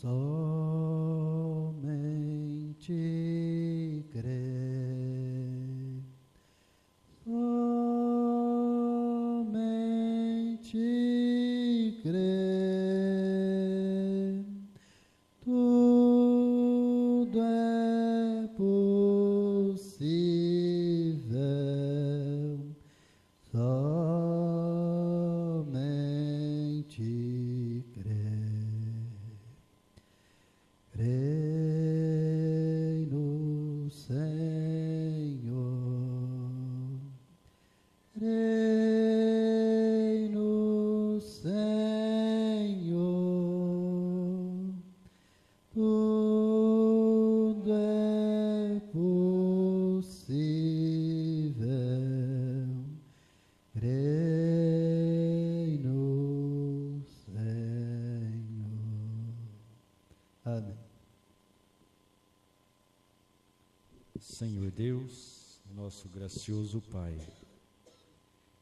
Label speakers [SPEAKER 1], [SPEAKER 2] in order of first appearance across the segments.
[SPEAKER 1] Somente crer, somente crer, tudo é possível, somente crer. Crei no Senhor, crei no Senhor, tudo é possível, crei no Senhor. Amém.
[SPEAKER 2] Senhor Deus, nosso gracioso Pai,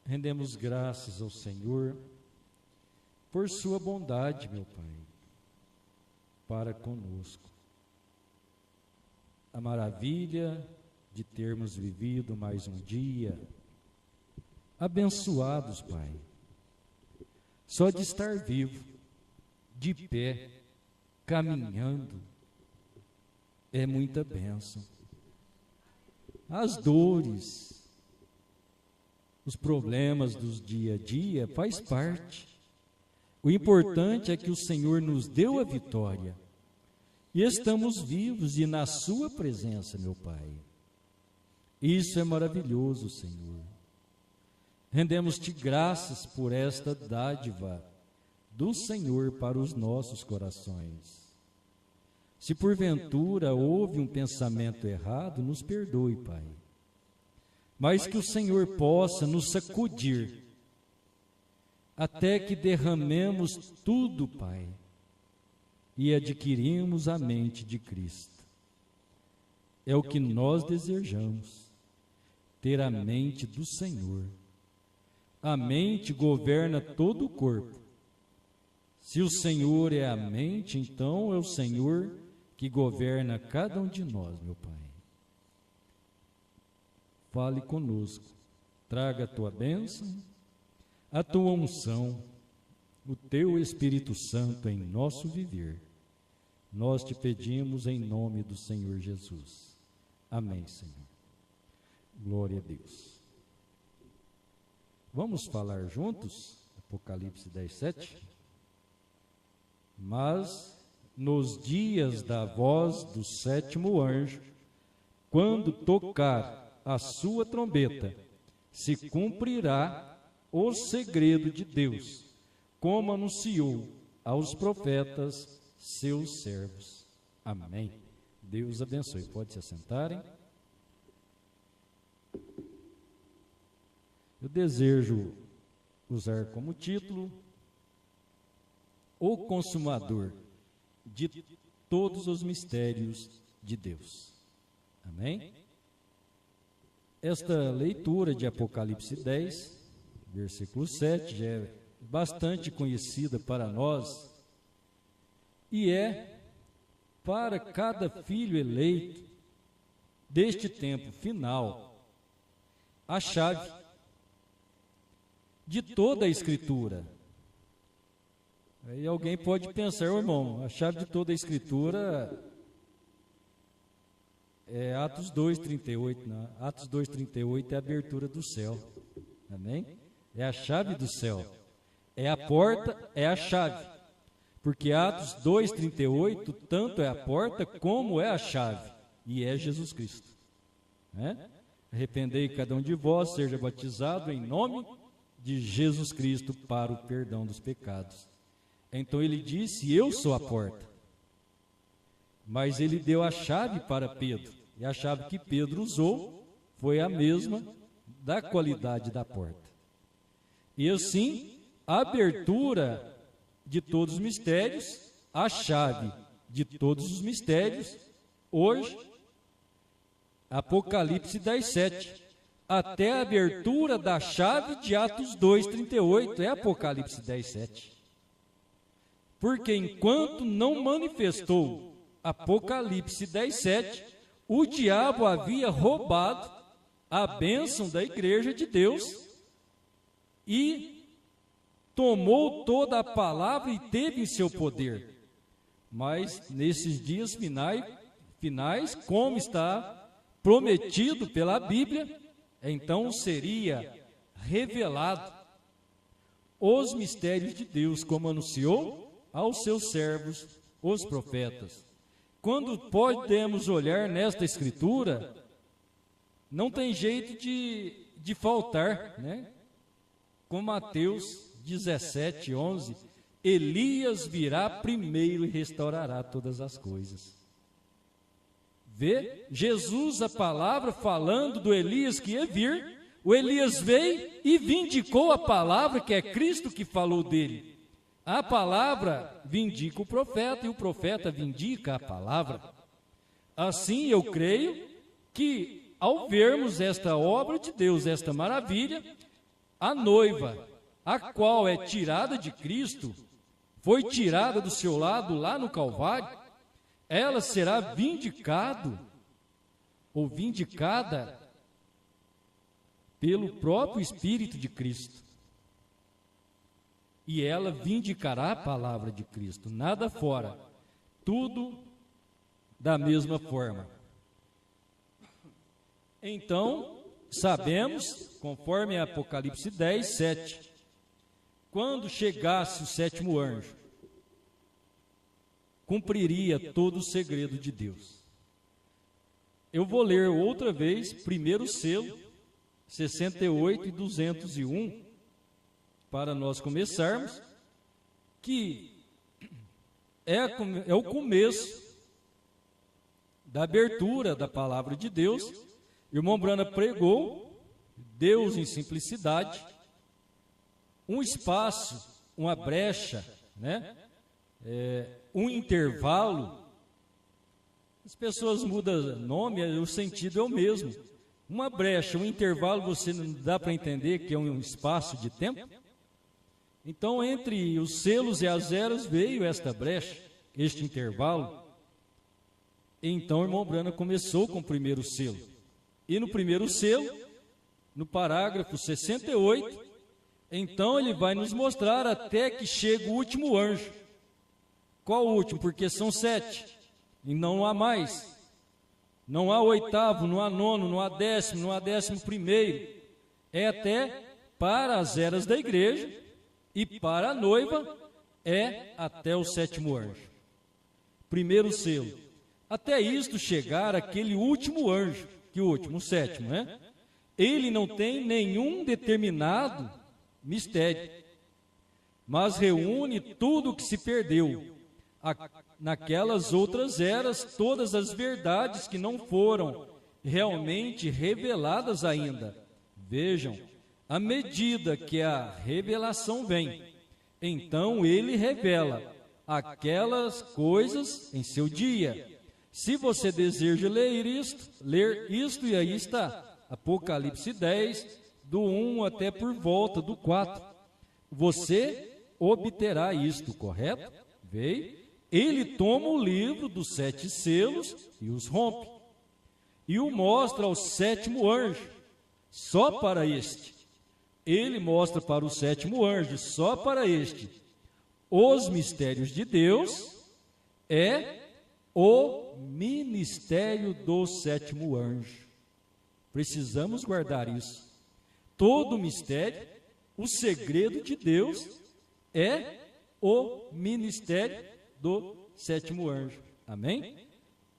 [SPEAKER 2] rendemos graças ao Senhor por sua bondade, meu Pai, para conosco. A maravilha de termos vivido mais um dia, abençoados, Pai, só de estar vivo, de pé, caminhando, é muita bênção. As dores, os problemas dos dia a dia faz parte. O importante é que o Senhor nos deu a vitória e estamos vivos e na sua presença, meu Pai. Isso é maravilhoso, Senhor. Rendemos-te graças por esta dádiva do Senhor para os nossos corações. Se porventura houve um pensamento errado, nos perdoe, Pai. Mas que o Senhor possa nos sacudir, até que derramemos tudo, Pai, e adquirimos a mente de Cristo. É o que nós desejamos, ter a mente do Senhor. A mente governa todo o corpo. Se o Senhor é a mente, então é o Senhor que governa cada um de nós, meu Pai. Fale conosco, traga a tua bênção, a tua unção, o teu Espírito Santo em nosso viver. Nós te pedimos em nome do Senhor Jesus. Amém, Senhor. Glória a Deus. Vamos falar juntos? Apocalipse 10, 7. Mas nos dias da voz do sétimo anjo, quando tocar a sua trombeta, se cumprirá o segredo de Deus, como anunciou aos profetas seus servos. Amém. Deus abençoe. Pode se assentarem. Eu desejo usar como título o consumador de todos os mistérios de Deus. Amém? Esta leitura de Apocalipse 10, versículo 7, já é bastante conhecida para nós e é para cada filho eleito deste tempo final a chave de toda a Escritura. Aí alguém pode pensar, irmão, a chave de toda a Escritura é Atos 2:38, né? Atos 2:38 é a abertura do céu. Amém? É a chave do céu. É a porta, é a chave. Porque Atos 2:38 tanto é a porta como é a chave. E é Jesus Cristo. Arrependei cada um de vós, seja batizado em nome de Jesus Cristo para o perdão dos pecados. Então ele disse, eu sou a porta. Mas ele deu a chave para Pedro. E a chave que Pedro usou foi a mesma da qualidade da porta. E assim, a abertura de todos os mistérios, a chave de todos os mistérios, hoje, Apocalipse 10:7, até a abertura da chave de Atos 2:38, é Apocalipse 10:7. porque enquanto não manifestou Apocalipse 10:7, o diabo havia roubado a bênção da igreja de Deus e tomou toda a palavra e teve em seu poder. Mas nesses dias finais, como está prometido pela Bíblia, então seria revelado os mistérios de Deus, como anunciou aos seus servos, os profetas. Quando podemos olhar nesta escritura, não tem jeito de faltar, né? Com Mateus 17:11, Elias virá primeiro e restaurará todas as coisas. Vê Jesus, a palavra, falando do Elias que ia vir. O Elias veio e vindicou a palavra, que é Cristo que falou dele. A palavra vindica o profeta e o profeta vindica a palavra. Assim, eu creio que ao vermos esta obra de Deus, esta maravilha, a noiva, a qual é tirada de Cristo, foi tirada do seu lado lá no Calvário, ela será vindicada pelo próprio Espírito de Cristo. E ela vindicará a palavra de Cristo, nada fora, tudo da mesma forma. Então, sabemos, conforme Apocalipse 10:7, quando chegasse o sétimo anjo, cumpriria todo o segredo de Deus. Eu vou ler outra vez, primeiro selo, 68 e 201, para nós começarmos, que é o começo da abertura da palavra de Deus. Irmão Brana pregou Deus em simplicidade, um espaço, uma brecha, né? Um intervalo. As pessoas mudam nome, o sentido é o mesmo. Uma brecha, um intervalo, você não dá para entender que é um espaço de tempo? Então, entre os selos e as eras veio esta brecha, este intervalo. Então, o irmão Brana começou com o primeiro selo. E no primeiro selo, no parágrafo 68, então ele vai nos mostrar até que chega o último anjo. Qual o último? Porque são 7, e não há mais. Não há oitavo, não há nono, não há décimo, não há 11º. É até para as eras da igreja, e para a noiva é até o sétimo anjo. Primeiro selo. Até isto chegar aquele último anjo, que o último, o sétimo, né? Ele não tem nenhum determinado mistério, mas reúne tudo o que se perdeu. Naquelas outras eras, todas as verdades que não foram realmente reveladas ainda. Vejam, à medida que a revelação vem, então ele revela aquelas coisas em seu dia. Se você deseja ler isto, e aí está, Apocalipse 10, do 1 até por volta do 4. Você obterá isto, correto? Veio. Ele toma o livro dos 7 selos e os rompe, e o mostra ao sétimo anjo, só para este. Ele mostra para o sétimo anjo, só para este. Os mistérios de Deus é o ministério do sétimo anjo. Precisamos guardar isso. Todo mistério, o segredo de Deus é o ministério do sétimo anjo. Amém?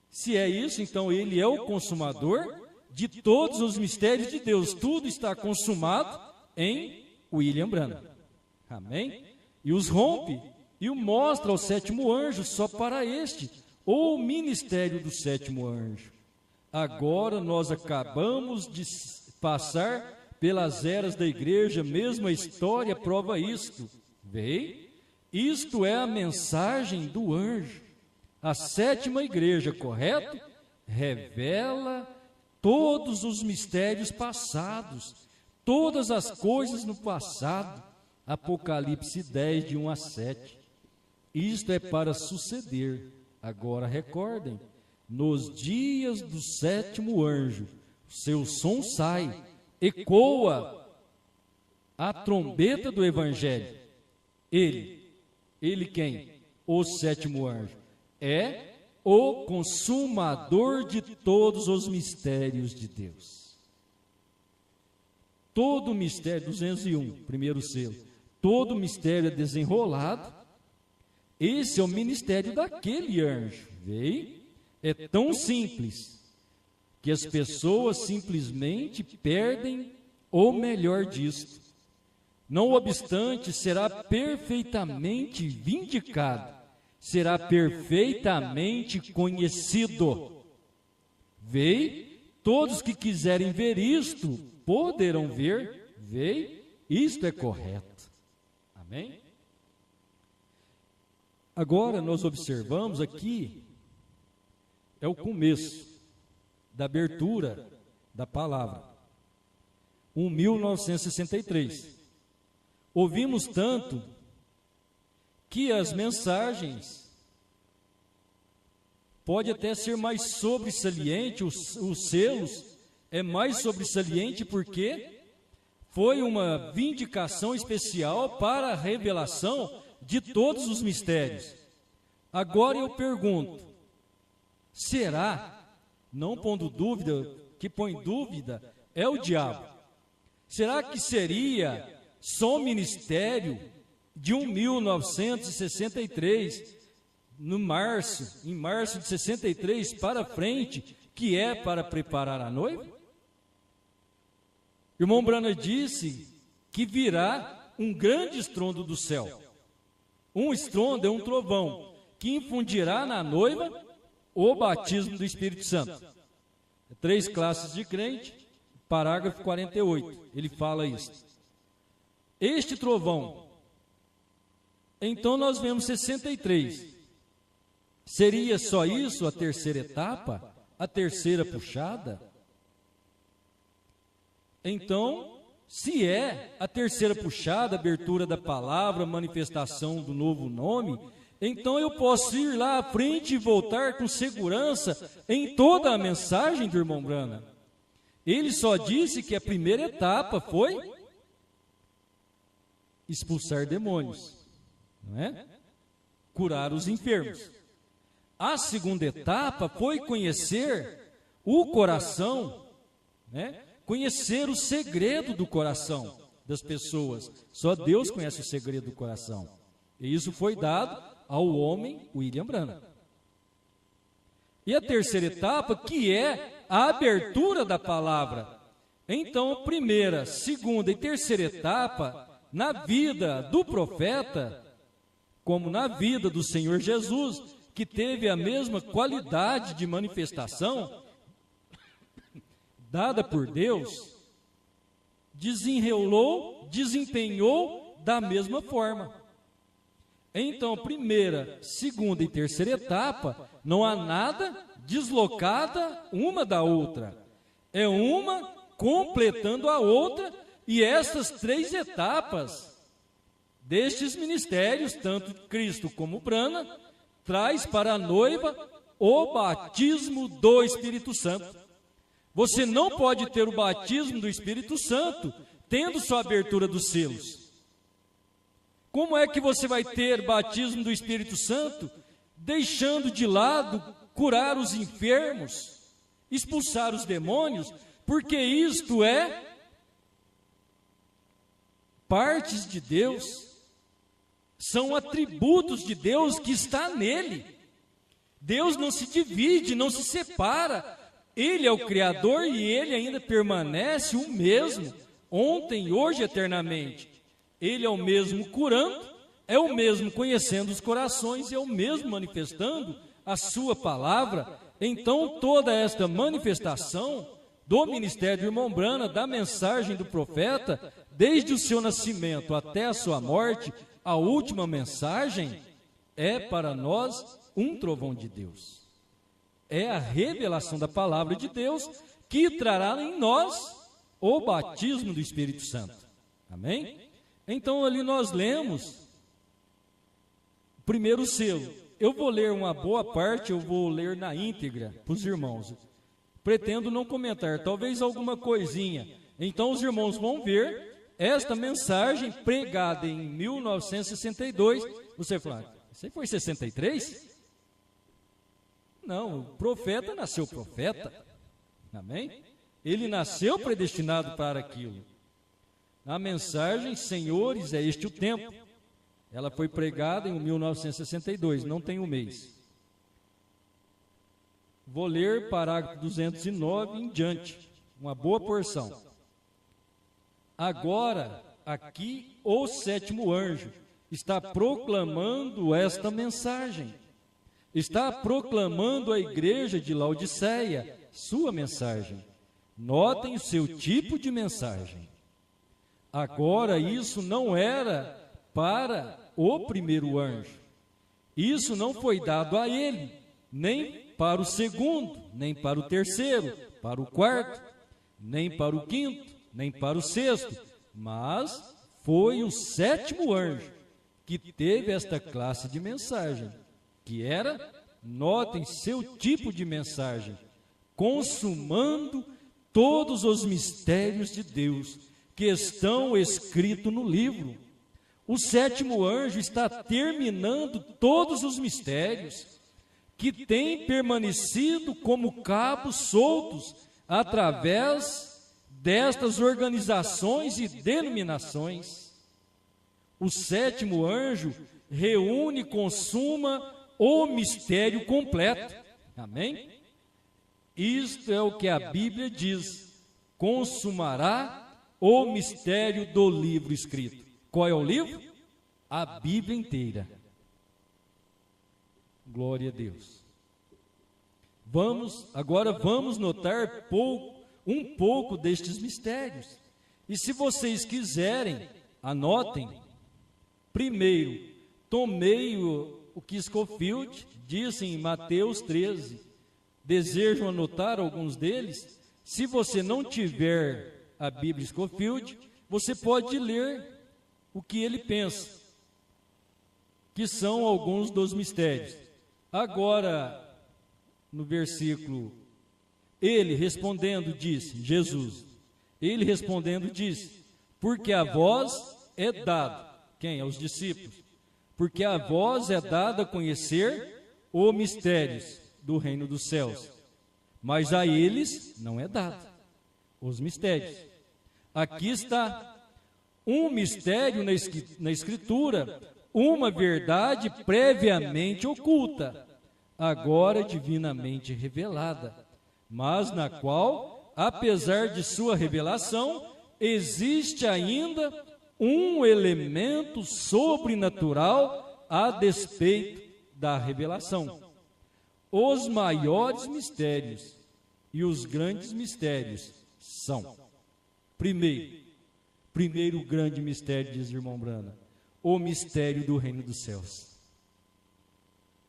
[SPEAKER 2] Se é isso, então ele é o consumador de todos os mistérios de Deus. Tudo está consumado em William Branham. Amém? E os rompe e o mostra ao sétimo anjo, só para este, o ministério do sétimo anjo. Agora nós acabamos de passar pelas eras da igreja, mesmo a história prova isto. Veio? Isto é a mensagem do anjo. A sétima igreja, correto? Revela todos os mistérios passados, todas as coisas no passado. Apocalipse 10, de 1 a 7. Isto é para suceder. Agora recordem, nos dias do sétimo anjo, seu som sai, ecoa a trombeta do Evangelho. Ele quem? O sétimo anjo. É o consumador de todos os mistérios de Deus. Todo o mistério, 201, primeiro selo, todo o mistério é desenrolado. Esse é o ministério daquele anjo. Veio? É tão simples que as pessoas simplesmente perdem o melhor disto. Não obstante, será perfeitamente vindicado, será perfeitamente conhecido. Veio? Todos que quiserem ver isto, poderão ver. Veio? Isto é correto. Amém? Agora nós observamos aqui, é o começo da abertura da palavra. 1963. Ouvimos tanto que as mensagens pode até ser mais sobresaliente, os selos é mais sobresaliente porque foi uma vindicação especial para a revelação de todos os mistérios. Agora eu pergunto, será, não pondo dúvida, que põe dúvida é o diabo, será que seria só o ministério de 1963, em março de 63 para frente, que é para preparar a noiva? Irmão Brana disse que virá um grande estrondo do céu. Um estrondo é um trovão que infundirá na noiva o batismo do Espírito Santo. 3 classes de crente, parágrafo 48, ele fala isso. Este trovão, então nós vemos 63. Seria só isso a terceira etapa? A terceira puxada? Então, se é a terceira puxada, abertura da palavra, manifestação do novo nome, então eu posso ir lá à frente e voltar com segurança em toda a mensagem do irmão Brana. Ele só disse que a primeira etapa foi expulsar demônios, não é? Curar os enfermos. A segunda etapa foi conhecer o coração, né? Conhecer o segredo do coração das pessoas. Só Deus conhece o segredo do coração. E isso foi dado ao homem William Branham. E a terceira etapa, que é a abertura da palavra. Então, a primeira, segunda e terceira etapa, na vida do profeta, como na vida do Senhor Jesus, que teve a mesma qualidade de manifestação dada por Deus, desempenhou da mesma forma. Então, primeira, segunda e terceira etapa, não há nada deslocada uma da outra. É uma completando a outra, e estas 3 etapas destes ministérios, tanto Cristo como Brana, traz para a noiva o batismo do Espírito Santo. Você não pode ter o batismo do Espírito Santo tendo sua abertura dos selos. Como é que você vai ter batismo do Espírito Santo deixando de lado curar os enfermos, expulsar os demônios? Porque isto é partes de Deus, são atributos de Deus que está nele. Deus não se divide, não se separa. Ele é o Criador e Ele ainda permanece o mesmo, ontem, hoje, eternamente. Ele é o mesmo curando, é o mesmo conhecendo os corações, é o mesmo manifestando a sua palavra. Então, toda esta manifestação do ministério do irmão Brana, da mensagem do profeta, desde o seu nascimento até a sua morte, a última mensagem é para nós um trovão de Deus. É a revelação da palavra de Deus que trará em nós o batismo do Espírito Santo. Amém? Então ali nós lemos, primeiro selo. Eu vou ler uma boa parte, eu vou ler na íntegra para os irmãos. Pretendo não comentar, talvez alguma coisinha. Então os irmãos vão ver esta mensagem pregada em 1962. Você fala, você foi 63? Não, o profeta nasceu profeta. Amém? Ele nasceu predestinado para aquilo. A mensagem, senhores, é este o tempo. Ela foi pregada em 1962, não tem um mês. Vou ler parágrafo 209 em diante, uma boa porção. Agora, aqui, o sétimo anjo está proclamando esta mensagem. Está proclamando à igreja de Laodiceia sua mensagem. Notem o seu tipo de mensagem. Agora, isso não era para o primeiro anjo. Isso não foi dado a ele, nem para o segundo, nem para o terceiro, para o quarto, nem para o quinto, nem para o sexto, mas foi o sétimo anjo que teve esta classe de mensagem, que era, notem seu tipo de mensagem, consumando todos os mistérios de Deus que estão escritos no livro. O sétimo anjo está terminando todos os mistérios que têm permanecido como cabos soltos através destas organizações e denominações. O sétimo anjo reúne e consuma o mistério completo. Amém? Isto é o que a Bíblia diz. Consumará o mistério do livro escrito. Qual é o livro? A Bíblia inteira. Glória a Deus. Agora vamos notar um pouco destes mistérios. E se vocês quiserem, anotem. Primeiro, tomei o que Scofield disse em Mateus 13. Desejam anotar alguns deles? Se você não tiver a Bíblia Scofield, você pode ler o que ele pensa, que são alguns dos mistérios. Agora, no versículo, ele respondendo disse, Jesus, ele respondendo disse, porque a vós é dado, quem? Aos discípulos, porque a vós é dado a conhecer os mistérios do reino dos céus, mas a eles não é dado os mistérios. Aqui está um mistério na Escritura, uma verdade previamente oculta, agora divinamente revelada, mas na qual, apesar de sua revelação, existe ainda um elemento sobrenatural a despeito da revelação. Os maiores mistérios e os grandes mistérios são, primeiro grande mistério, diz o irmão Brana, o mistério do reino dos céus.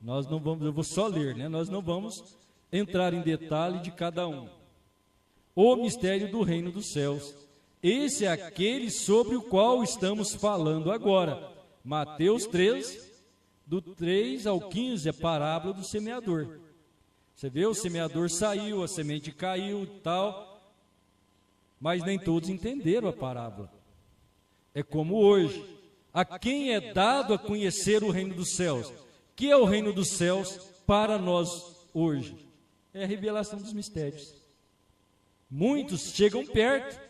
[SPEAKER 2] Nós não vamos, eu vou só ler, né? Nós não vamos entrar em detalhe de cada um. O mistério do reino dos céus. Esse é aquele sobre o qual estamos falando agora. Mateus 3, do 3 ao 15, a parábola do semeador. Você vê, o semeador saiu, a semente caiu e tal, mas nem todos entenderam a parábola. É como hoje, a quem é dado a conhecer o reino dos céus? Que é o reino dos céus para nós hoje? É a revelação dos mistérios. Muitos chegam perto,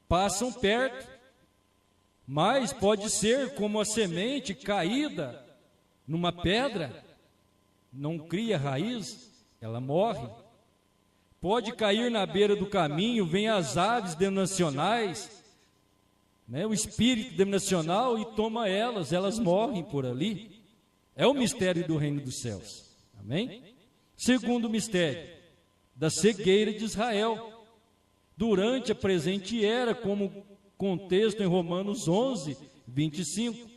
[SPEAKER 2] passam perto, mas pode ser como a semente caída numa pedra, não cria raiz, ela morre. Pode cair na beira do caminho, vem as aves denominacionais, né, o espírito denominacional e toma elas morrem por ali. É o mistério do reino dos céus. Amém? Segundo mistério, da cegueira de Israel, durante a presente era, como contexto em Romanos 11, 25.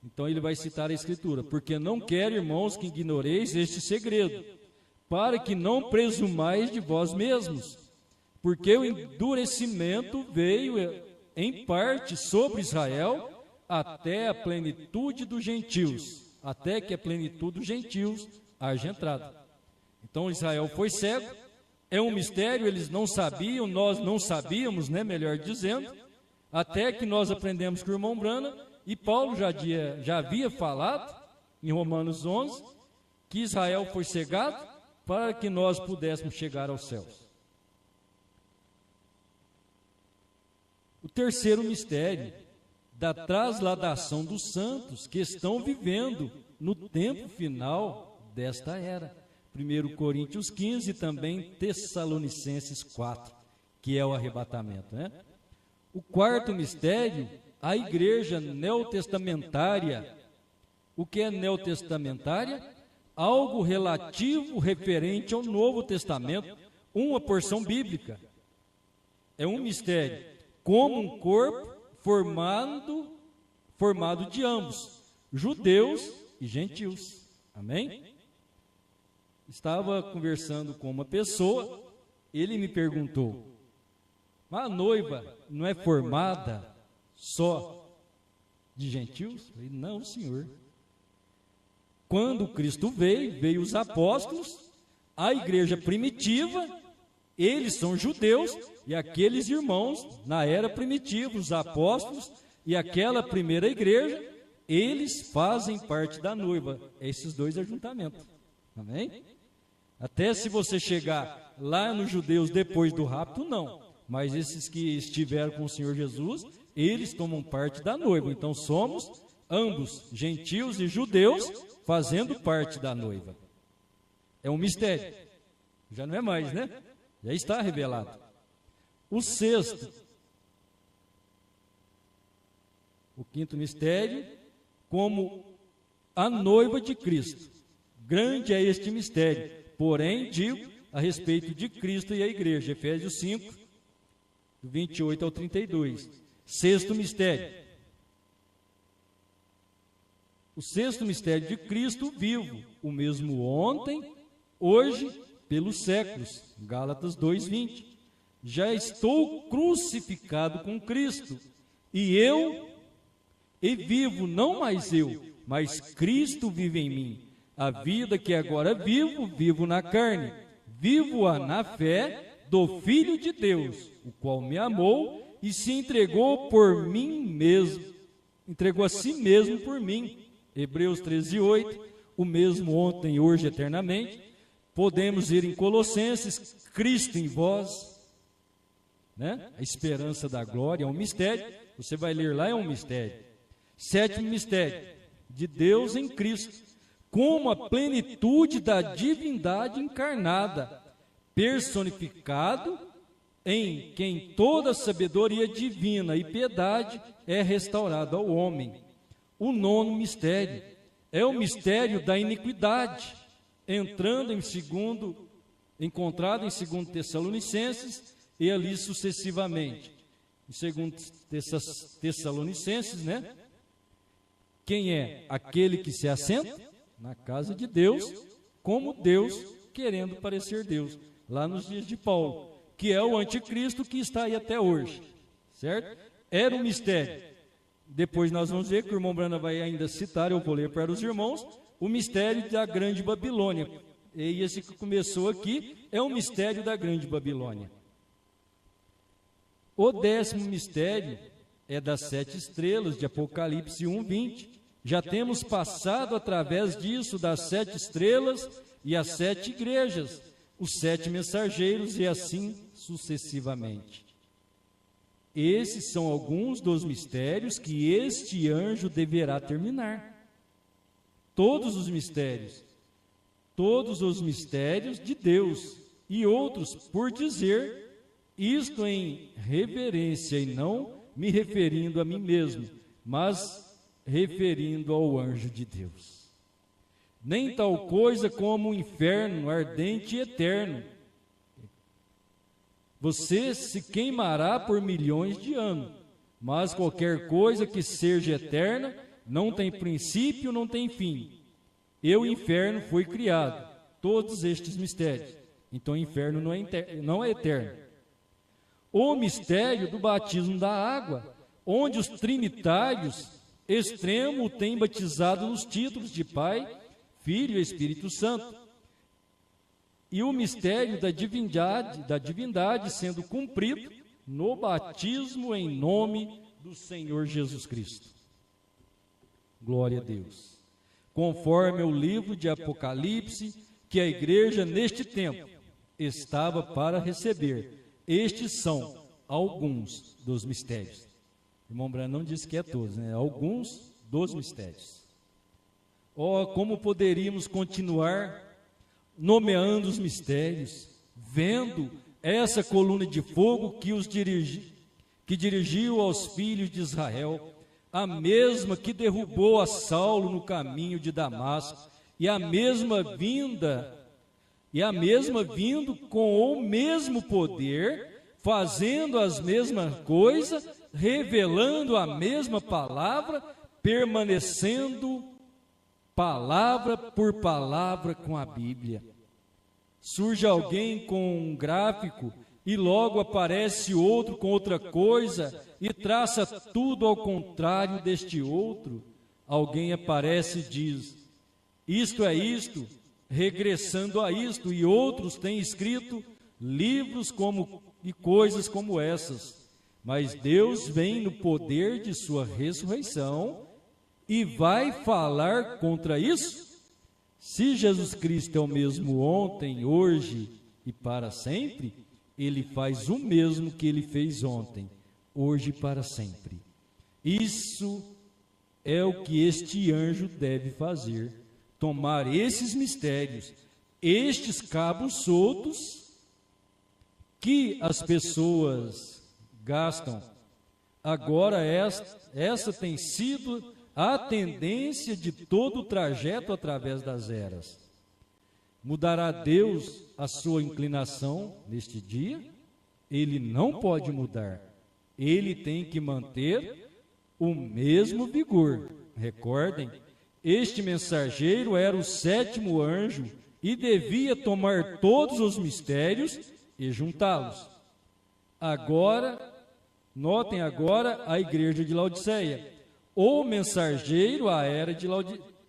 [SPEAKER 2] Então ele vai citar a Escritura, porque não quero, irmãos, que ignoreis este segredo, para que não presumais de vós mesmos, porque o endurecimento veio em parte sobre Israel até a plenitude dos gentios, até que a plenitude dos gentios haja entrado. Então Israel foi cego, é um mistério, eles não sabiam, nós não sabíamos, né, melhor dizendo, até que nós aprendemos com o irmão Brana, e Paulo já havia falado, em Romanos 11, que Israel foi cegado para que nós pudéssemos chegar aos céus. O terceiro mistério, da trasladação dos santos que estão vivendo no tempo final desta era. 1 Coríntios 15 e também Tessalonicenses 4, que é o arrebatamento, né? O quarto mistério, a igreja neotestamentária. O que é neotestamentária? Algo relativo, referente ao Novo Testamento, uma porção bíblica. É um mistério, como um corpo formado de ambos, judeus e gentios. Amém? Estava conversando com uma pessoa, ele me perguntou, mas a noiva não é formada só de gentios? Eu falei, não, senhor. Quando Cristo veio os apóstolos, a igreja primitiva, eles são judeus, e aqueles irmãos, na era primitiva, os apóstolos, e aquela primeira igreja, eles fazem parte da noiva, esses dois ajuntamentos. Amém? Até se você chegar lá nos judeus depois do rapto, não. Mas esses que estiveram com o Senhor Jesus, eles tomam parte da noiva. Então somos ambos, gentios e judeus, fazendo parte da noiva. É um mistério. Já não é mais, né? Já está revelado. O sexto, o quinto mistério, como a noiva de Cristo. Grande é este mistério, porém, digo a respeito de Cristo e a igreja. Efésios 5, do 28 ao 32. Sexto mistério. O sexto mistério de Cristo vivo, o mesmo ontem, hoje, pelos séculos. Gálatas 2:20. Já estou crucificado com Cristo, e vivo, não mais eu, mas Cristo vive em mim. A vida que agora vivo na carne, vivo-a na fé do Filho de Deus, o qual me amou e se entregou por mim mesmo, entregou a si mesmo por mim. Hebreus 13:8, o mesmo ontem, hoje, eternamente. Podemos ir em Colossenses, Cristo em vós, né? A esperança da glória é um mistério, você vai ler lá, é um mistério. Sétimo mistério, de Deus em Cristo, como a plenitude da divindade encarnada, personificado em quem toda sabedoria divina e piedade é restaurada ao homem. O nono mistério é o mistério da iniquidade, entrando encontrado em 2 Tessalonicenses e ali sucessivamente. Em 2 Tessalonicenses, né? Quem é? Aquele que se assenta na casa de Deus, como Deus, querendo parecer Deus, lá nos dias de Paulo, que é o anticristo que está aí até hoje, certo? Era um mistério. Depois nós vamos ver que o irmão Brana vai ainda citar, eu vou ler para os irmãos, o mistério da grande Babilônia. E esse que começou aqui é o mistério da grande Babilônia. O décimo mistério é das 7 estrelas de Apocalipse 1:20. Já temos passado através disso das 7 estrelas e as 7 igrejas, os 7 mensageiros e assim sucessivamente. Esses são alguns dos mistérios que este anjo deverá terminar. Todos os mistérios de Deus e outros por dizer isto em reverência e não me referindo a mim mesmo, mas referindo ao anjo de Deus. Nem tal coisa como o inferno ardente e eterno. Você se queimará por milhões de anos, mas qualquer coisa que seja eterna não tem princípio, não tem fim. E o inferno foi criado. Todos estes mistérios. Então o inferno não é eterno. O mistério do batismo da água, onde os trinitários extremo o tem batizado nos títulos de Pai, Filho e Espírito Santo, e o mistério da divindade sendo cumprido no batismo em nome do Senhor Jesus Cristo. Glória a Deus. Conforme o livro de Apocalipse, que a igreja neste tempo estava para receber. Estes são alguns dos mistérios. O irmão Branham não disse que é todos, né? Alguns dos mistérios. Como poderíamos continuar nomeando os mistérios, vendo essa coluna de fogo que dirigiu aos filhos de Israel, a mesma que derrubou a Saulo no caminho de Damasco, e a mesma vindo com o mesmo poder, fazendo as mesmas coisas, revelando a mesma palavra, permanecendo palavra por palavra com a Bíblia. Surge alguém com um gráfico e logo aparece outro com outra coisa e traça tudo ao contrário deste outro. Alguém aparece e diz: isto é isto, regressando a isto, e outros têm escrito livros e coisas como essas. Mas Deus vem no poder de sua ressurreição e vai falar contra isso? Se Jesus Cristo é o mesmo ontem, hoje e para sempre, Ele faz o mesmo que Ele fez ontem, hoje e para sempre. Isso é o que este anjo deve fazer: tomar esses mistérios, estes cabos soltos que as pessoas gastam. Agora essa tem sido a tendência de todo o trajeto através das eras. Mudará Deus a sua inclinação neste dia? Ele não pode mudar. Ele tem que manter o mesmo vigor. Recordem, este mensageiro era o 7º anjo e devia tomar todos os mistérios e juntá-los. Agora, notem agora a igreja de Laodiceia. O mensageiro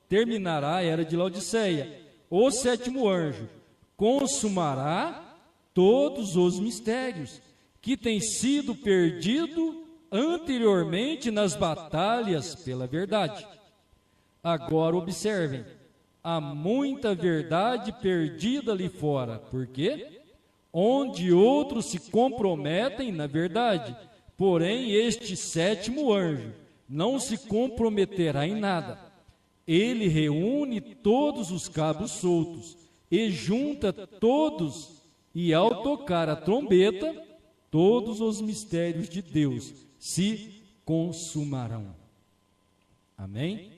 [SPEAKER 2] terminará a era de Laodiceia. O 7º anjo consumará todos os mistérios que têm sido perdidos anteriormente nas batalhas pela verdade. Agora observem, há muita verdade perdida ali fora. Por quê? Onde outros se comprometem na verdade. Porém, este 7º anjo não se comprometerá em nada. Ele reúne todos os cabos soltos e junta todos, e ao tocar a trombeta, todos os mistérios de Deus se consumarão. Amém?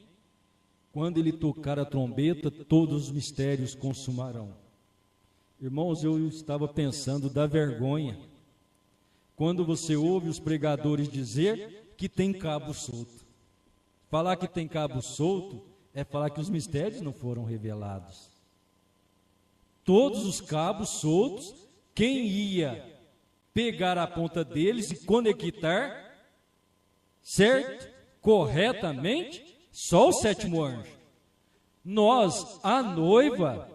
[SPEAKER 2] Quando ele tocar a trombeta, todos os mistérios consumarão. Irmãos, eu estava pensando da vergonha quando você ouve os pregadores dizer que tem cabo solto. Falar que tem cabo solto é falar que os mistérios não foram revelados. Todos os cabos soltos, quem ia pegar a ponta deles e conectar, certo? Corretamente, só o 7º anjo. Nós, a noiva,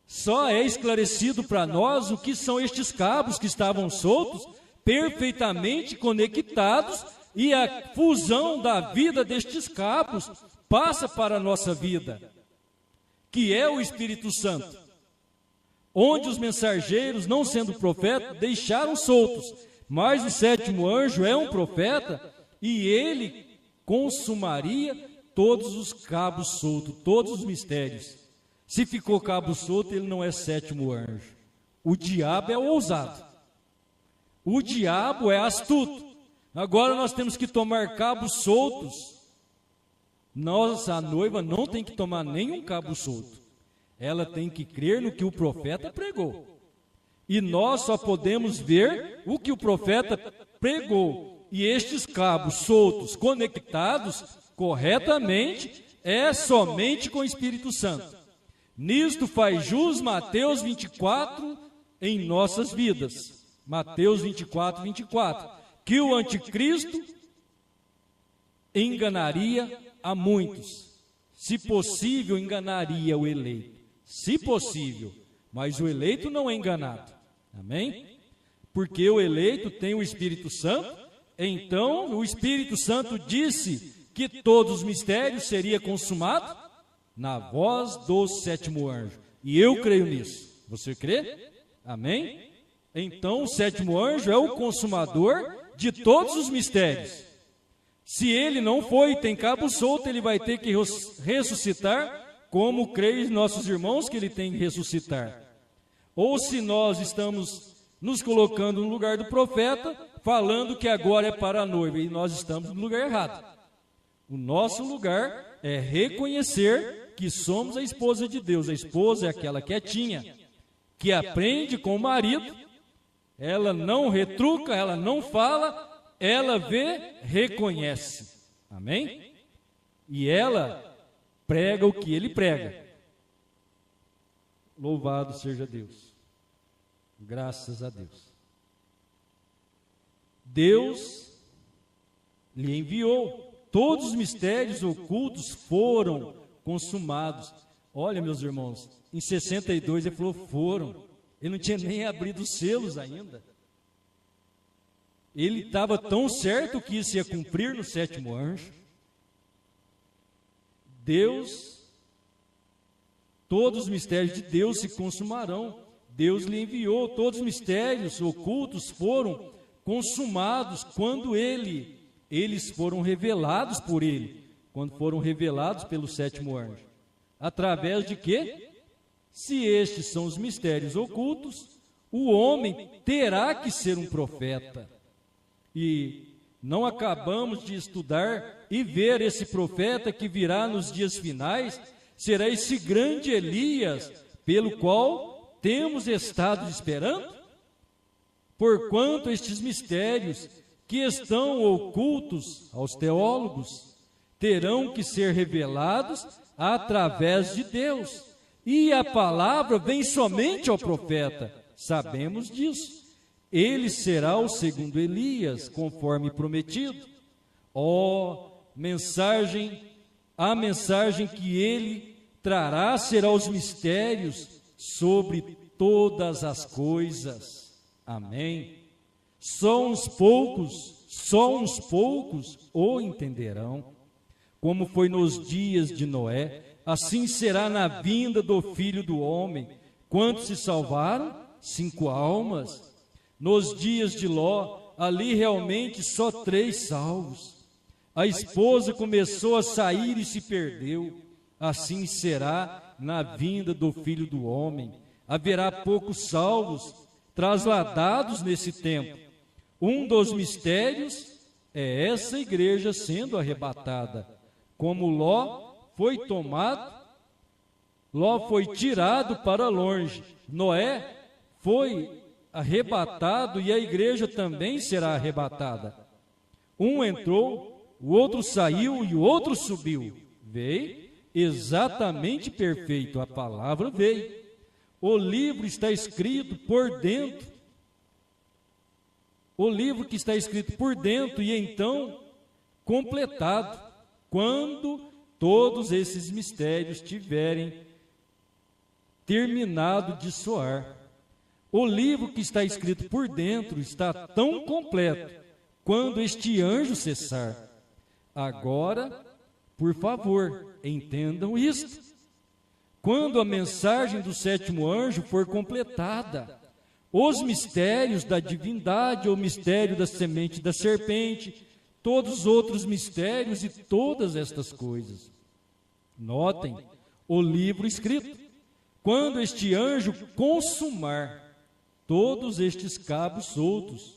[SPEAKER 2] só é esclarecido para nós o que são estes cabos que estavam soltos, perfeitamente conectados, e a fusão da vida destes cabos passa para a nossa vida, que é o Espírito Santo, onde os mensageiros, não sendo profetas, deixaram soltos, mas o 7º anjo é um profeta, e ele consumaria todos os cabos soltos, todos os mistérios. Se ficou cabo solto, ele não é 7º anjo. O diabo é ousado, o diabo é astuto. Agora nós temos que tomar cabos soltos. Nós, a noiva, não tem que tomar nenhum cabo solto. Ela tem que crer no que o profeta pregou. E nós só podemos ver o que o profeta pregou. E estes cabos soltos, conectados corretamente, é somente com o Espírito Santo. Nisto faz jus Mateus 24 em nossas vidas. Mateus 24, 24. Que o anticristo enganaria a muitos. Se possível, enganaria o eleito. Se possível, mas o eleito não é enganado. Amém? Porque o eleito tem o Espírito Santo, então o Espírito Santo disse que todos os mistérios seriam consumados na voz do sétimo anjo. E eu creio nisso. Você crê? Amém? Então o sétimo anjo é o consumador de todos os mistérios. Se ele não foi, tem cabo solto, ele vai ter que ressuscitar, como creem nossos irmãos que ele tem que ressuscitar. Ou se nós estamos nos colocando no lugar do profeta, falando que agora é para a noiva, e nós estamos no lugar errado. O nosso lugar é reconhecer que somos a esposa de Deus. A esposa é aquela quietinha, que aprende com o marido, ela não retruca, ela não fala, ela vê, reconhece. Amém? E ela prega o que ele prega. Louvado seja Deus. Graças a Deus. Deus lhe enviou. Todos os mistérios ocultos foram consumados. Olha, meus irmãos, em 62 ele falou foram. Ele não tinha nem abrido os selos ainda. Ele estava tão certo que isso ia cumprir no sétimo anjo. Deus, todos os mistérios de Deus se consumarão. Deus lhe enviou, todos os mistérios ocultos foram consumados quando eles foram revelados por ele, quando foram revelados pelo sétimo anjo. Através de quê? Se estes são os mistérios ocultos, o homem terá que ser um profeta. E não acabamos de estudar e ver esse profeta que virá nos dias finais, será esse grande Elias, pelo qual temos estado esperando? Porquanto estes mistérios que estão ocultos aos teólogos terão que ser revelados através de Deus. E a palavra vem somente ao profeta, sabemos disso. Ele será o segundo Elias, conforme prometido. A mensagem que ele trará será os mistérios sobre todas as coisas. Amém. Só uns poucos o entenderão. Como foi nos dias de Noé, assim será na vinda do Filho do Homem. Quantos se salvaram? 5 almas. Nos dias de Ló, ali realmente só 3 salvos. A esposa começou a sair e se perdeu. Assim será na vinda do Filho do Homem. Haverá poucos salvos, trasladados nesse tempo. Um dos mistérios é essa igreja sendo arrebatada. Como Ló foi tirado para longe. Noé foi arrebatado e a igreja também será arrebatada. Um entrou, o outro saiu e o outro subiu. Veio exatamente perfeito, a palavra veio. O livro está escrito por dentro. O livro que está escrito por dentro e então completado, quando todos esses mistérios tiverem terminado de soar. O livro que está escrito por dentro está tão completo quando este anjo cessar. Agora, por favor, entendam isto. Quando a mensagem do sétimo anjo for completada, os mistérios da divindade, o mistério da semente da serpente, todos os outros mistérios e todas estas coisas. Notem o livro escrito. Quando este anjo consumar todos estes cabos soltos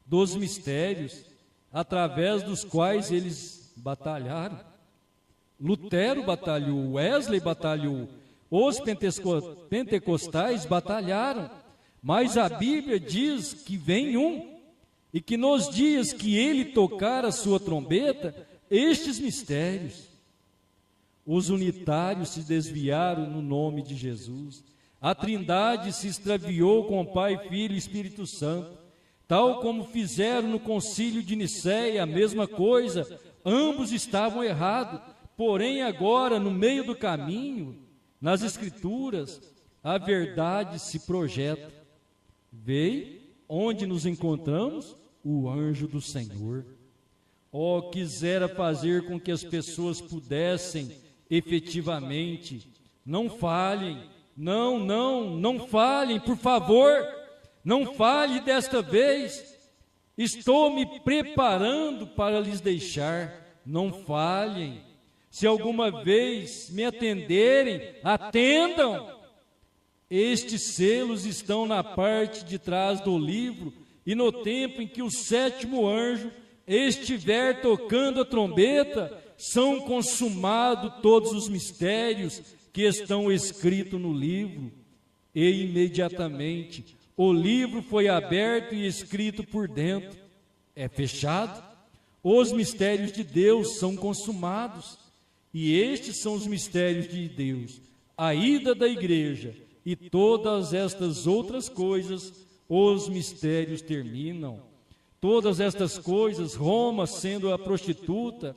[SPEAKER 2] dos mistérios, através dos quais eles batalharam. Lutero batalhou, Wesley batalhou, os pentecostais batalharam, mas a Bíblia diz que vem um, e que nos dias que ele tocar a sua trombeta, estes mistérios, os unitários se desviaram no nome de Jesus, a Trindade se extraviou com Pai, Filho e Espírito Santo, tal como fizeram no concílio de Nicéia, a mesma coisa, ambos estavam errados, porém agora, no meio do caminho, nas Escrituras, a verdade se projeta. Veio onde nos encontramos o anjo do Senhor. Quisera fazer com que as pessoas pudessem efetivamente, não falhem, não falhem, por favor, não falhe desta vez, estou me preparando para lhes deixar, não falhem, se alguma vez me atenderem, atendam. Estes selos estão na parte de trás do livro, e no tempo em que o sétimo anjo estiver tocando a trombeta, são consumados todos os mistérios que estão escritos no livro. E imediatamente o livro foi aberto e escrito por dentro. É fechado. Os mistérios de Deus são consumados. E estes são os mistérios de Deus: a ida da igreja e todas estas outras coisas. Os mistérios terminam. Todas estas coisas, Roma sendo a prostituta,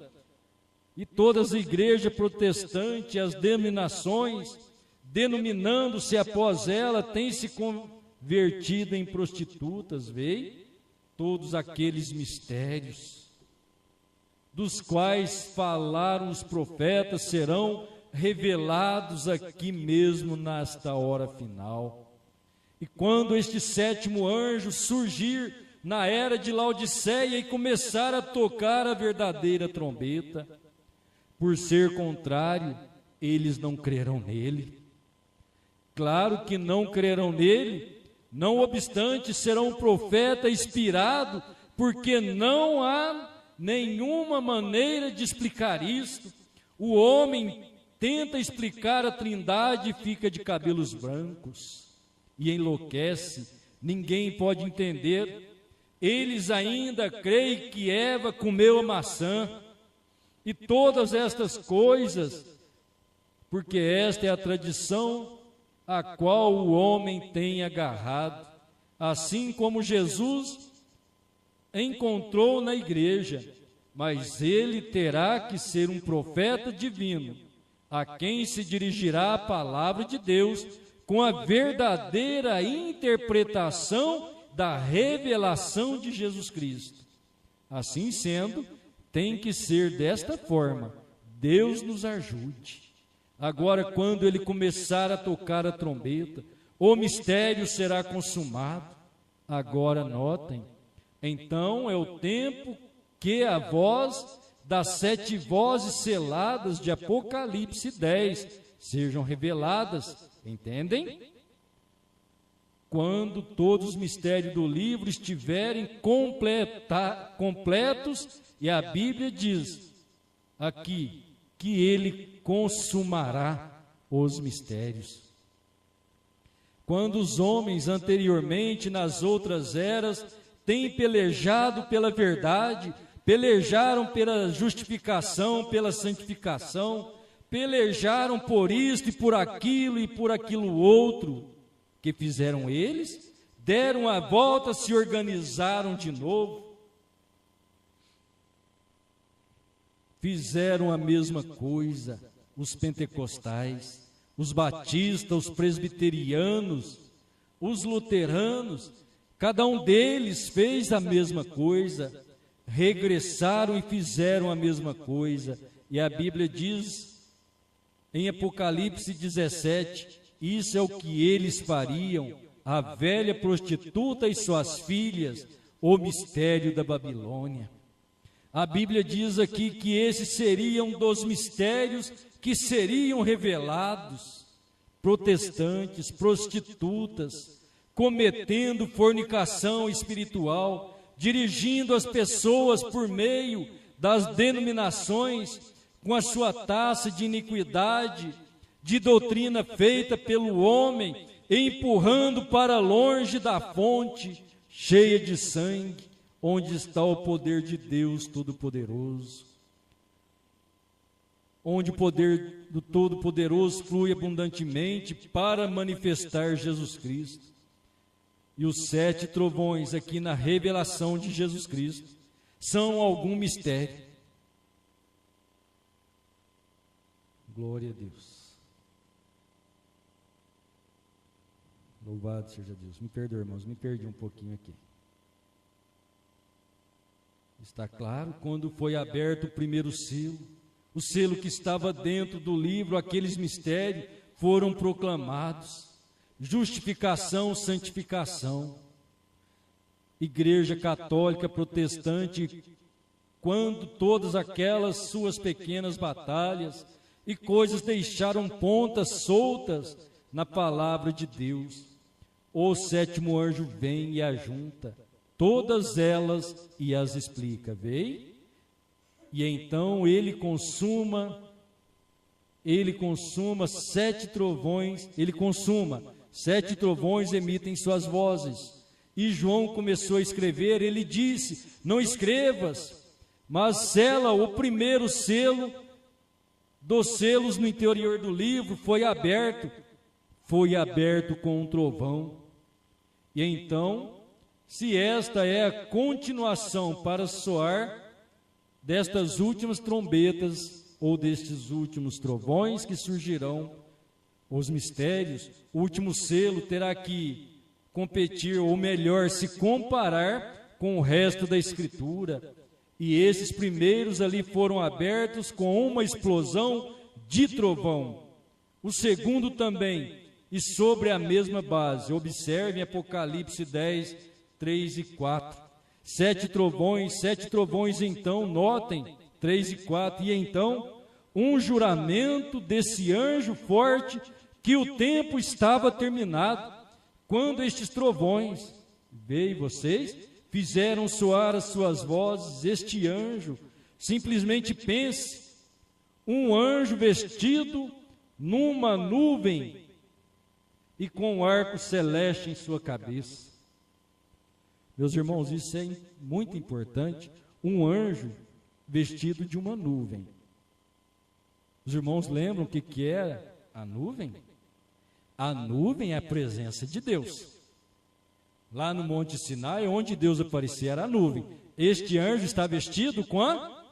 [SPEAKER 2] e todas as igrejas protestantes, as denominações, denominando-se após ela, têm se convertido em prostitutas, veio? Todos aqueles mistérios, dos quais falaram os profetas, serão revelados aqui mesmo nesta hora final. E quando este sétimo anjo surgir na era de Laodiceia e começar a tocar a verdadeira trombeta, por ser contrário, eles não crerão nele. Claro que não crerão nele, não obstante serão um profeta inspirado, porque não há nenhuma maneira de explicar isto. O homem tenta explicar a Trindade e fica de cabelos brancos e enlouquece, ninguém pode entender. Eles ainda creem que Eva comeu a maçã e todas estas coisas, porque esta é a tradição a qual o homem tem agarrado, assim como Jesus encontrou na igreja, mas ele terá que ser um profeta divino, a quem se dirigirá a palavra de Deus com a verdadeira interpretação da revelação de Jesus Cristo. Assim sendo, tem que ser desta forma. Deus nos ajude. Agora, quando ele começar a tocar a trombeta, o mistério será consumado. Agora, notem, então é o tempo que a voz das 7 vozes seladas de Apocalipse 10 sejam reveladas. Entendem? Quando todos os mistérios do livro estiverem completos, e a Bíblia diz aqui que ele consumará os mistérios. Quando os homens anteriormente, nas outras eras, têm pelejado pela verdade, pelejaram pela justificação, pela santificação, pelejaram por isto e por aquilo outro, que fizeram eles, deram a volta, se organizaram de novo, fizeram a mesma coisa, os pentecostais, os batistas, os presbiterianos, os luteranos, cada um deles fez a mesma coisa, regressaram e fizeram a mesma coisa, e a Bíblia diz, em Apocalipse 17, isso é o que eles fariam, a velha prostituta e suas filhas, o mistério da Babilônia. A Bíblia diz aqui que esses seriam dos mistérios que seriam revelados. Protestantes, prostitutas, cometendo fornicação espiritual, dirigindo as pessoas por meio das denominações, com a sua taça de iniquidade, de doutrina feita pelo homem, empurrando para longe da fonte, cheia de sangue, onde está o poder de Deus Todo-Poderoso, onde o poder do Todo-Poderoso flui abundantemente para manifestar Jesus Cristo. E os 7 trovões aqui na revelação de Jesus Cristo são algum mistério. Glória a Deus. Louvado seja Deus. Me perdoe, irmãos, me perdi um pouquinho aqui. Está claro, quando foi aberto o primeiro selo, o selo que estava dentro do livro, aqueles mistérios foram proclamados. Justificação, santificação. Igreja católica, protestante, quando todas aquelas suas pequenas batalhas e coisas deixaram pontas soltas na palavra de Deus, o sétimo anjo vem e ajunta todas elas e as explica, veio? E então ele consuma 7 trovões, sete trovões emitem suas vozes. E João começou a escrever, ele disse, não escrevas, mas sela o primeiro selo dos selos no interior do livro, foi aberto com um trovão. E então, se esta é a continuação para soar destas últimas trombetas, ou destes últimos trovões que surgirão, os mistérios, o último selo terá que competir, ou melhor, se comparar com o resto da Escritura. E esses primeiros ali foram abertos com uma explosão de trovão. O segundo também, e sobre a mesma base. Observem Apocalipse 10, 3 e 4. 7 trovões então, notem, 3 e 4. E então, um juramento desse anjo forte, que o tempo estava terminado, quando estes trovões, veio vocês, fizeram soar as suas vozes. Este anjo, simplesmente pense, um anjo vestido numa nuvem e com um arco celeste em sua cabeça. Meus irmãos, isso é muito importante, um anjo vestido de uma nuvem. Os irmãos lembram o que é a nuvem? A nuvem é a presença de Deus. Lá no Monte Sinai, onde Deus aparecia, era a nuvem. Este anjo está vestido com a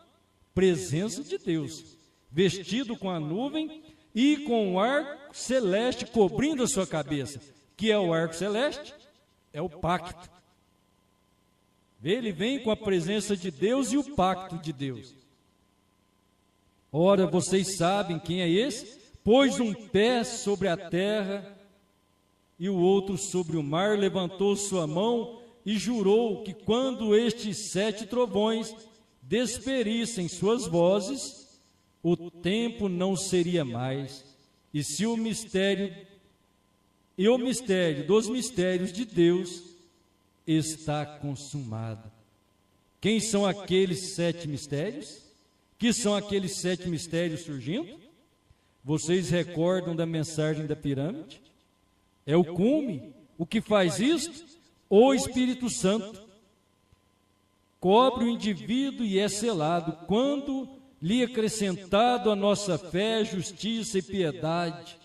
[SPEAKER 2] presença de Deus, vestido com a nuvem e com o arco celeste cobrindo a sua cabeça. Que é o arco celeste? É o pacto. Ele vem com a presença de Deus e o pacto de Deus. Ora, vocês sabem quem é esse? Pôs um pé sobre a terra e o outro sobre o mar, levantou sua mão e jurou que quando estes 7 trovões desferissem suas vozes, o tempo não seria mais, e se o mistério dos mistérios de Deus está consumado. Quem são aqueles 7 mistérios? Que são aqueles 7 mistérios surgindo? Vocês recordam da mensagem da pirâmide? É o cume. O que faz isto? O Espírito Santo. Cobre o indivíduo e é selado quando lhe acrescentado a nossa fé, justiça e piedade,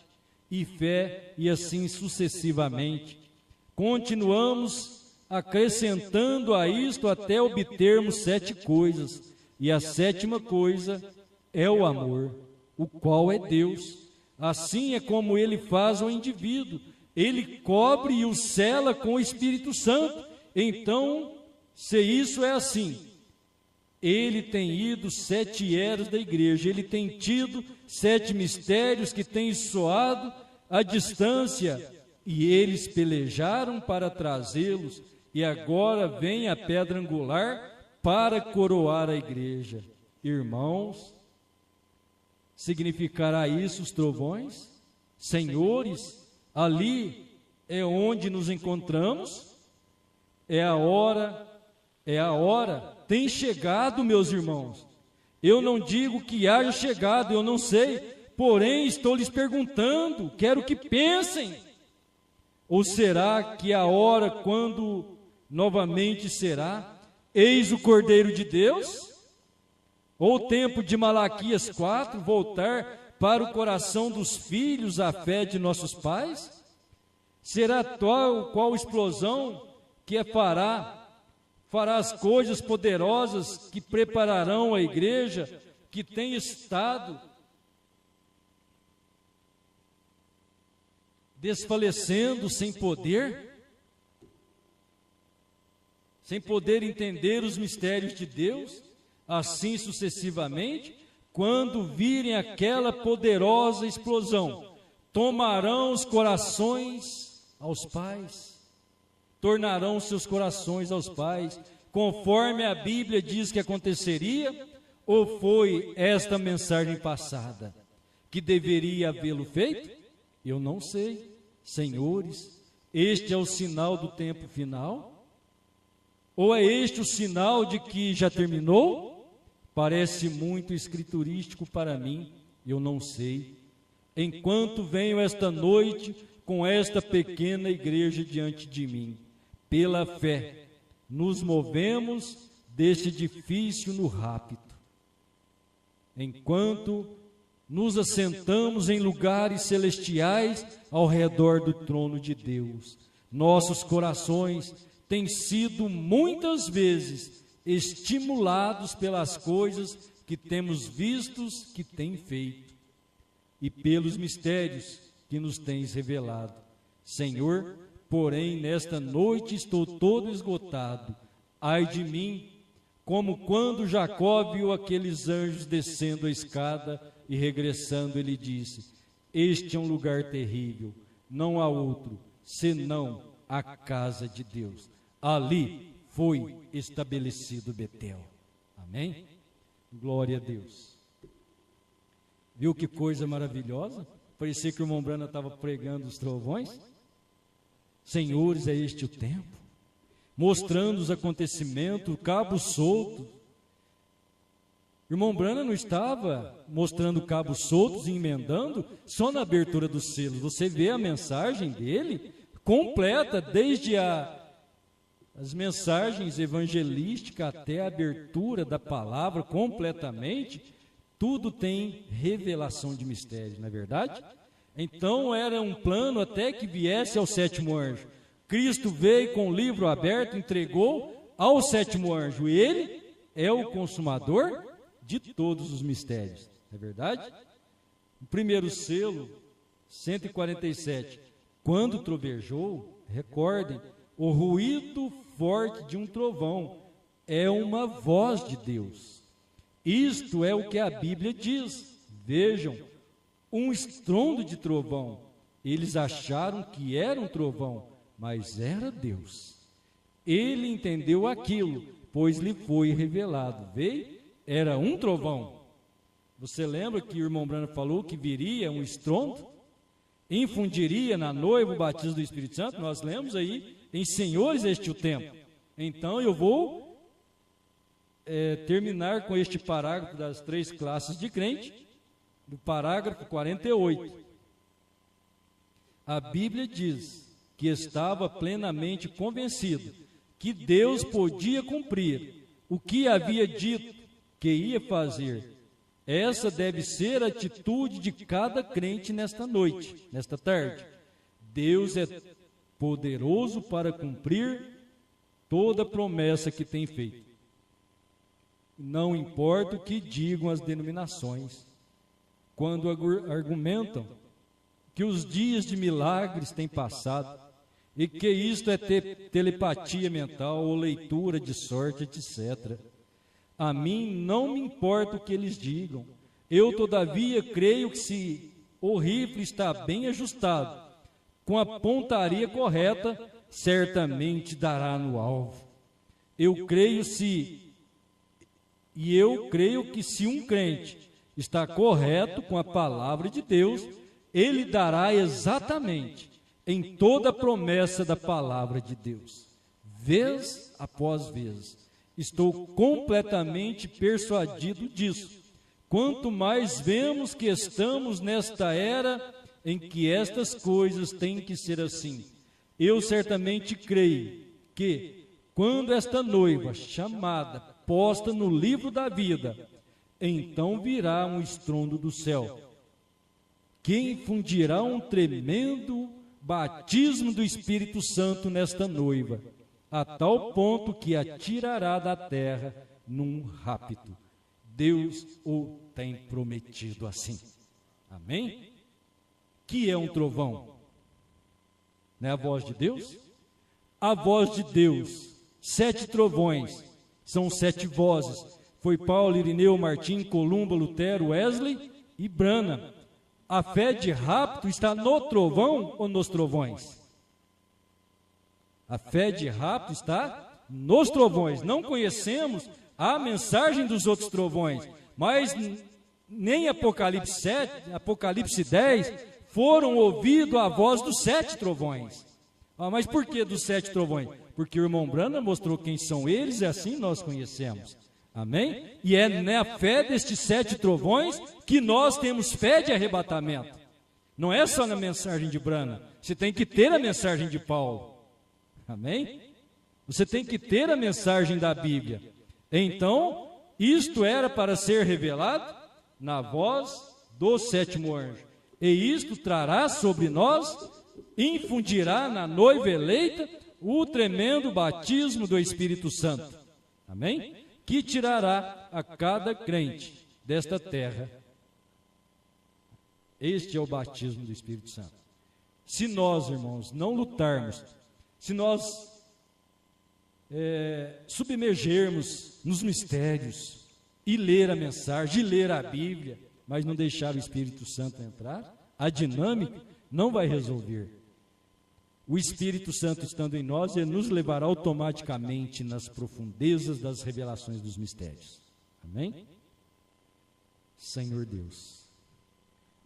[SPEAKER 2] e fé, e assim sucessivamente. Continuamos acrescentando a isto até obtermos 7 coisas, e a 7ª coisa é o amor, o qual é Deus. Assim é como ele faz ao indivíduo, ele cobre e o sela com o Espírito Santo. Então, se isso é assim, ele tem ido 7 eras da igreja, ele tem tido 7 mistérios que têm soado à distância, e eles pelejaram para trazê-los, e agora vem a pedra angular para coroar a igreja. Irmãos, significará isso os trovões? Senhores, ali é onde nos encontramos? É a hora, tem chegado, meus irmãos. Eu não digo que haja chegado, eu não sei, porém estou lhes perguntando, quero que pensem. Ou será que a hora quando novamente será? Eis o Cordeiro de Deus? Ou o tempo de Malaquias 4, voltar para o coração dos filhos a fé de nossos pais? Será tal qual explosão que fará as coisas poderosas que prepararão a igreja, que tem estado desfalecendo sem poder entender os mistérios de Deus, assim sucessivamente, quando virem aquela poderosa explosão, tomarão os corações aos pais, tornarão seus corações aos pais, conforme a Bíblia diz que aconteceria, ou foi esta mensagem passada que deveria havê-lo feito? Eu não sei, senhores, este é o sinal do tempo final? Ou é este o sinal de que já terminou? Parece muito escriturístico para mim, eu não sei. Enquanto venho esta noite com esta pequena igreja diante de mim, pela fé, nos movemos deste edifício no rápido. Enquanto nos assentamos em lugares celestiais ao redor do trono de Deus, nossos corações têm sido muitas vezes estimulados pelas coisas que temos vistos que tem feito e pelos mistérios que nos tens revelado. Senhor, porém, nesta noite estou todo esgotado. Ai de mim, como quando Jacó viu aqueles anjos descendo a escada e regressando, ele disse: este é um lugar terrível, não há outro, senão a casa de Deus. Ali foi estabelecido Betel. Amém? Glória a Deus. Viu que coisa maravilhosa? Parecia que o irmão Brana estava pregando os trovões. Senhores, é este o tempo, mostrando os acontecimentos, cabos soltos. Irmão Brana não estava mostrando cabos soltos e emendando só na abertura dos selos. Você vê a mensagem dele completa, desde as mensagens evangelísticas até a abertura da palavra, completamente, tudo tem revelação de mistério, não é verdade? Então era um plano até que viesse ao sétimo anjo. Cristo veio com o livro aberto, entregou ao sétimo anjo. Ele é o consumador de todos os mistérios, não é verdade? O primeiro selo, 147, quando trovejou, recordem, o ruído forte de um trovão é uma voz de Deus. Isto é o que a Bíblia diz. Vejam, um estrondo de trovão. Eles acharam que era um trovão, mas era Deus. Ele entendeu aquilo, pois lhe foi revelado. Veio, era um trovão. Você lembra que o irmão Brano falou que viria um estrondo? Infundiria na noiva o batismo do Espírito Santo? Nós lemos aí em Senhores este o tempo. Então eu vou terminar com este parágrafo das 3 classes de crente, do parágrafo 48. A Bíblia diz que estava plenamente convencido que Deus podia cumprir o que havia dito que ia fazer. Essa deve ser a atitude de cada crente nesta noite, nesta tarde. Deus é poderoso para cumprir toda a promessa que tem feito. Não importa o que digam as denominações, quando argumentam que os dias de milagres têm passado e que isto é telepatia mental ou leitura de sorte, etc. A mim não me importa o que eles digam. Eu, todavia, creio que se o rifle está bem ajustado, com a pontaria correta, certamente dará no alvo. Eu creio que se um crente está correto com a palavra de Deus, ele dará exatamente em toda a promessa da palavra de Deus, vez após vez. Estou completamente persuadido disso. Quanto mais vemos que estamos nesta era em que estas coisas têm que ser assim, eu certamente creio que, quando esta noiva chamada, posta no livro da vida, então virá um estrondo do céu, que infundirá um tremendo batismo do Espírito Santo nesta noiva, a tal ponto que a tirará da terra num rápido. Deus o tem prometido assim. Amém? Que é um trovão? Não é a voz de Deus? A voz de Deus, 7 trovões, são 7 vozes. Foi Paulo, Irineu, Martim, Columba, Lutero, Wesley e Branham. A fé de rapto está no trovão ou nos trovões? A fé de rapto está nos trovões. Não conhecemos a mensagem dos outros trovões, mas nem Apocalipse 7, Apocalipse 10 foram ouvidos a voz dos 7 trovões. Mas por que dos 7 trovões? Porque o irmão Branham mostrou quem são eles e assim nós conhecemos. Amém? E é na fé destes 7 trovões que nós temos fé de arrebatamento. Não é só na mensagem de Branham. Você tem que ter a mensagem de Paulo. Amém? Você tem que ter a mensagem da Bíblia. Então, isto era para ser revelado na voz do 7º anjo. E isto trará sobre nós, infundirá na noiva eleita o tremendo batismo do Espírito Santo. Amém? Que tirará a cada crente desta terra. Este é o batismo do Espírito Santo. Se nós, irmãos, não lutarmos, se nós submergermos nos mistérios e ler a mensagem, e ler a Bíblia, mas não deixar o Espírito Santo entrar, a dinâmica não vai resolver. O Espírito Santo estando em nós, ele nos levará automaticamente nas profundezas das revelações dos mistérios. Amém? Senhor Deus,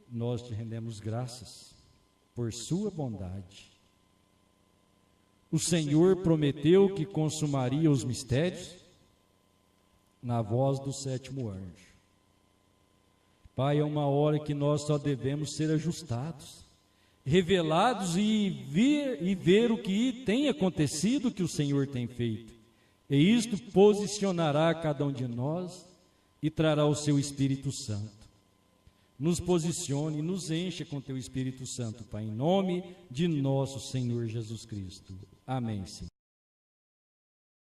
[SPEAKER 2] nós te rendemos graças por sua bondade. O Senhor prometeu que consumaria os mistérios na voz do 7º anjo. Pai, é uma hora que nós só devemos ser ajustados, revelados e ver o que tem acontecido, o que o Senhor tem feito. E isto posicionará cada um de nós e trará o seu Espírito Santo. Nos posicione e nos encha com teu Espírito Santo, Pai, em nome de nosso Senhor Jesus Cristo. Amém, Senhor.